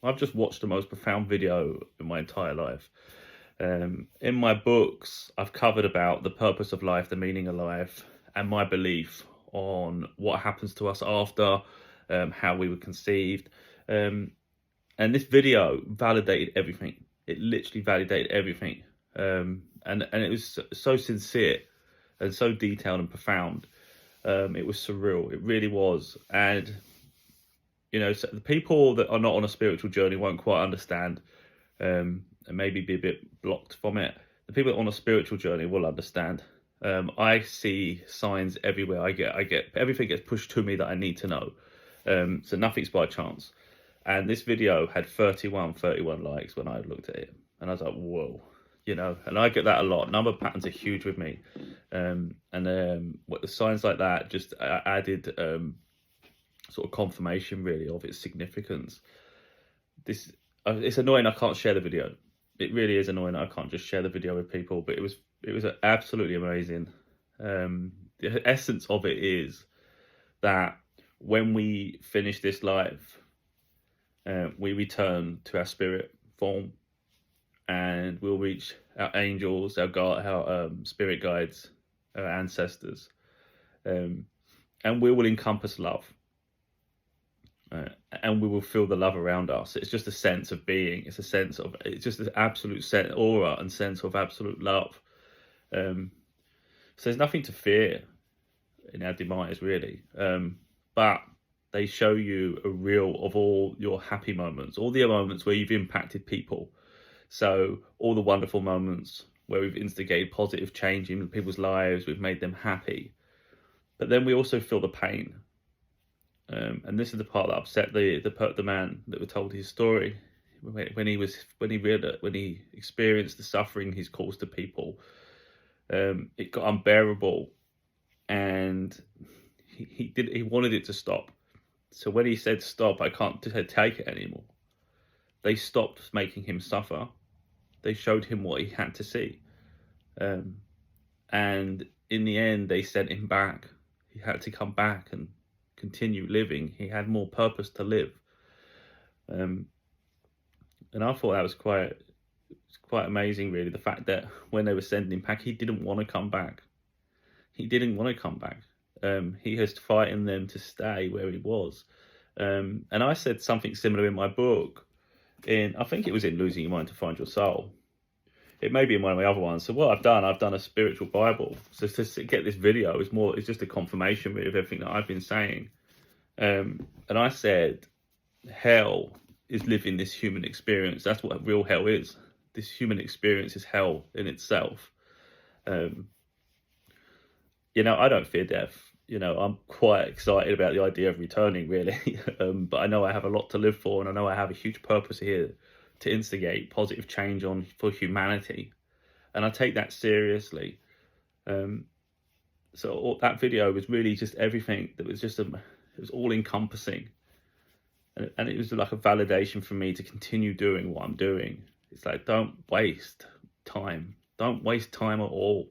I've just watched the most profound video in my entire life. In my books, I've covered about the purpose of life, the meaning of life, and my belief on what happens to us after, how we were conceived. Um, and this video validated everything. It literally validated everything. And it was so sincere and so detailed and profound. It was surreal. It really was. And so the people that are not on a spiritual journey won't quite understand, and maybe be a bit blocked from it. The people that are on a spiritual journey will understand. I see signs everywhere. I get everything gets pushed to me that I need to know. So nothing's by chance. And this video had 31 likes when I looked at it, and I was like, whoa. And I get that a lot. Number patterns are huge with me, what the signs like that just added sort of confirmation really of its significance. It's annoying I can't share the video. It really is annoying I can't just share the video with people, but it was absolutely amazing. The essence of it is that when we finish this life, we return to our spirit form, and we'll reach our angels, our spirit guides, our ancestors, and we will encompass love. And we will feel the love around us. It's just a sense of being. It's just an absolute aura and sense of absolute love. So there's nothing to fear in our demise, really. But they show you a reel of all your happy moments, all the moments where you've impacted people. So all the wonderful moments where we've instigated positive change in people's lives, we've made them happy. But then we also feel the pain. And this is the part that upset the man that we told his story when he experienced the suffering he's caused to people. It got unbearable, and he wanted it to stop. So when he said stop, I can't take it anymore, they stopped making him suffer. They showed him what he had to see, and in the end they sent him back. He had to come back and continue living. He had more purpose to live, and I thought that was quite amazing, really. The fact that when they were sending him back, he didn't want to come back. He has to fight in them to stay where he was. And I said something similar in my book. I think it was in Losing Your Mind to Find Your Soul. It may be in one of my other ones. So what I've done a spiritual Bible. So to get this video it's just a confirmation really of everything that I've been saying. And I said, hell is living this human experience. That's what real hell is. This human experience is hell in itself. I don't fear death. I'm quite excited about the idea of returning, really. But I know I have a lot to live for, and I know I have a huge purpose here to instigate positive change for humanity, and I take that seriously. So that video was really just everything. That was it was all encompassing, and it was like a validation for me to continue doing what I'm doing. It's like, don't waste time. Don't waste time at all.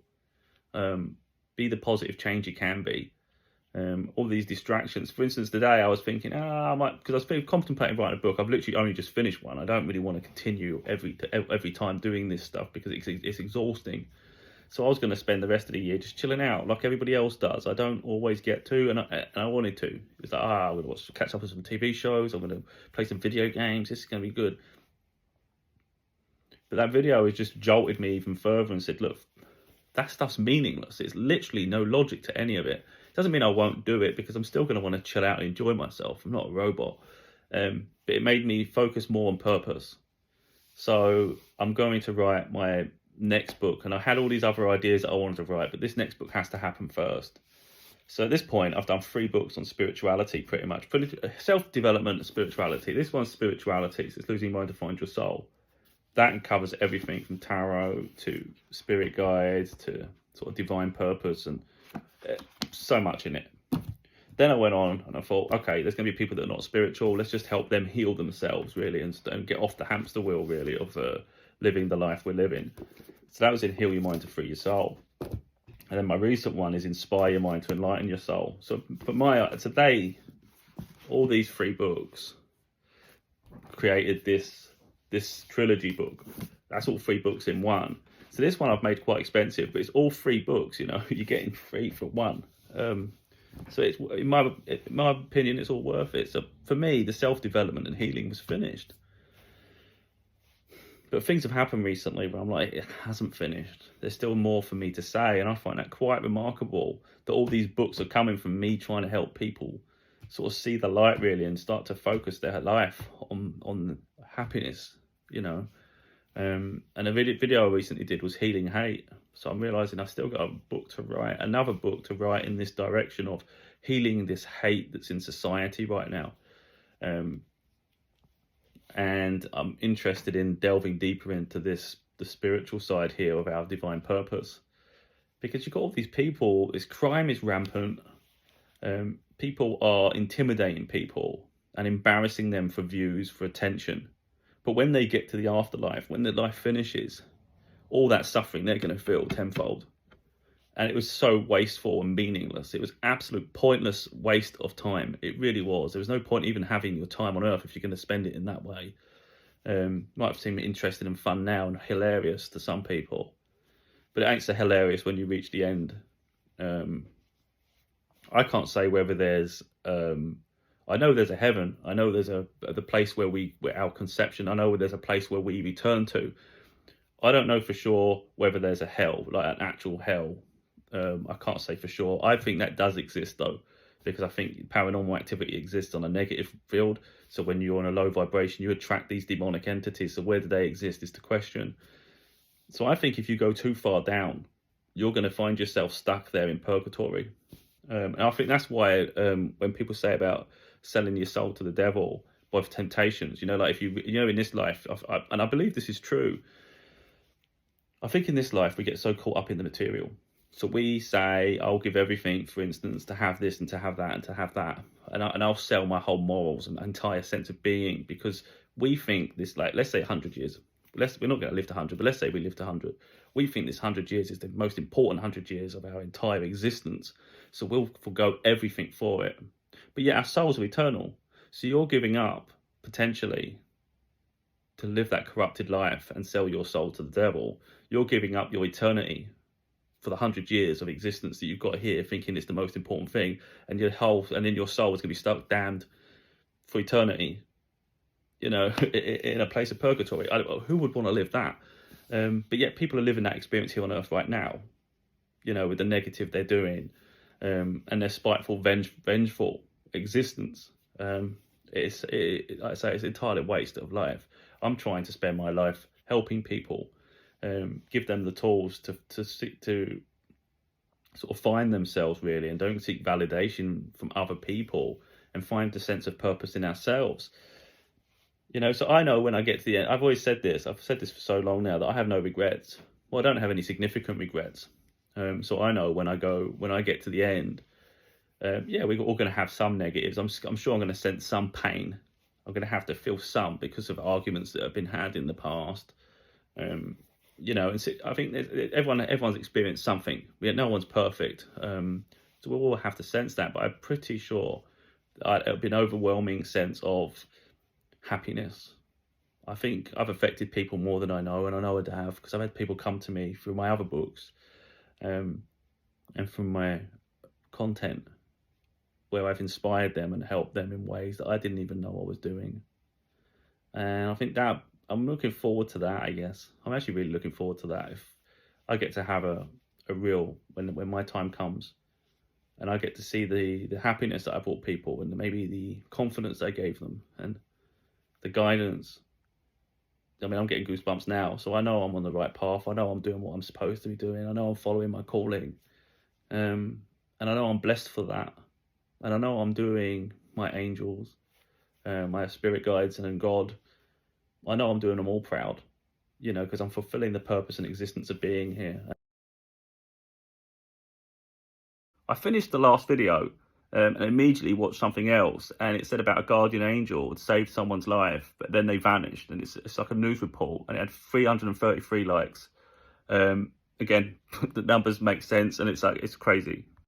Be the positive change you can be. All these distractions. For instance, today I was thinking, because I was contemplating writing a book. I've literally only just finished one. I don't really want to continue every time doing this stuff because it's exhausting. So I was going to spend the rest of the year just chilling out like everybody else does. I don't always get to, and I wanted to. It's like, I'm going to catch up with some TV shows. I'm going to play some video games. This is going to be good. But that video has just jolted me even further and said, look, that stuff's meaningless. It's literally no logic to any of it. Doesn't mean I won't do it, because I'm still going to want to chill out and enjoy myself. I'm not a robot. But it made me focus more on purpose. So I'm going to write my next book, and I had all these other ideas that I wanted to write, but this next book has to happen first. So at this point, I've done 3 books on spirituality, pretty much. Self-development and spirituality. This one's spirituality, so it's Losing Your Mind to Find Your Soul. That covers everything from tarot to spirit guides to sort of divine purpose, and so much in it. Then I went on and I thought, okay, there's going to be people that are not spiritual. Let's just help them heal themselves, really, and get off the hamster wheel, really, of living the life we're living. So that was in Heal Your Mind to Free Your Soul. And then my recent one is Inspire Your Mind to Enlighten Your Soul. So for today, all these 3 books created this trilogy book. That's all 3 books in one. So this one I've made quite expensive, but it's all 3 books. You know, you're getting 3 for one. So it's, in my opinion, it's all worth it. So for me, the self-development and healing was finished. But things have happened recently where I'm like, it hasn't finished. There's still more for me to say, and I find that quite remarkable that all these books are coming from me trying to help people sort of see the light really and start to focus their life on happiness, you know. And a video I recently did was healing hate. So I'm realizing I've still got a book to write, another book to write in this direction of healing this hate that's in society right now. And I'm interested in delving deeper into the spiritual side here of our divine purpose. Because you've got all these people, this crime is rampant. People are intimidating people and embarrassing them for views, for attention. But when they get to the afterlife, when the life finishes, all that suffering they're going to feel tenfold. And it was so wasteful and meaningless. It was absolute pointless waste of time. It really was. There was no point even having your time on earth if you're going to spend it in that way. Might have seemed interesting and fun now and hilarious to some people, but it ain't so hilarious when you reach the end. I can't say whether there's I know there's a heaven. I know there's the place where our conception. I know there's a place where we return to. I don't know for sure whether there's a hell, like an actual hell. I can't say for sure. I think that does exist though, because I think paranormal activity exists on a negative field. So when you're on a low vibration, you attract these demonic entities. So where do they exist is the question. So I think if you go too far down, you're going to find yourself stuck there in purgatory. And I think that's why when people say about selling your soul to the devil by temptations, you know, like if you know, in this life, and I believe this is true, I think in this life we get so caught up in the material. So we say, I'll give everything, for instance, to have this and to have that and to have that. And I'll sell my whole morals and my entire sense of being, because we think this, like, let's say 100 years. We're not going to live to 100, but let's say we live to 100. We think this 100 years is the most important 100 years of our entire existence. So we'll forgo everything for it. But yet our souls are eternal. So you're giving up, potentially, to live that corrupted life and sell your soul to the devil. You're giving up your eternity for the 100 years of existence that you've got here, thinking it's the most important thing, and then your soul is going to be stuck damned for eternity, you know, in a place of purgatory. Who would want to live that? But yet people are living that experience here on earth right now, you know, with the negative they're doing, and their spiteful, vengeful existence. Like I say, it's entirely a waste of life. I'm trying to spend my life helping people, give them the tools to sort of find themselves really, and don't seek validation from other people, and find the sense of purpose in ourselves. You know, so I know when I get to the end, I've always said this, I've said this for so long now, that I have no regrets. Well, I don't have any significant regrets. So I know when I get to the end, yeah, we're all going to have some negatives. I'm sure I'm going to sense some pain. I'm going to have to feel some because of arguments that have been had in the past. You know, and so I think everyone's experienced something. No one's perfect. So we'll all have to sense that. But I'm pretty sure that it'll be an overwhelming sense of happiness. I think I've affected people more than I know, and I know I have, because I've had people come to me through my other books, and from my content, where I've inspired them and helped them in ways that I didn't even know I was doing. And I think that I'm looking forward to that, I guess. I'm actually really looking forward to that. If I get to have a real, when my time comes, and I get to see the happiness that I brought people, and maybe the confidence I gave them, and the guidance. I mean, I'm getting goosebumps now, so I know I'm on the right path. I know I'm doing what I'm supposed to be doing. I know I'm following my calling. And I know I'm blessed for that. And I know I'm doing my angels, my spirit guides, and God. I know I'm doing them all proud, you know, because I'm fulfilling the purpose and existence of being here. I finished the last video and immediately watched something else, and it said about a guardian angel had saved someone's life, but then they vanished, and it's like a news report, and it had 333 likes. Again, the numbers make sense, and it's crazy.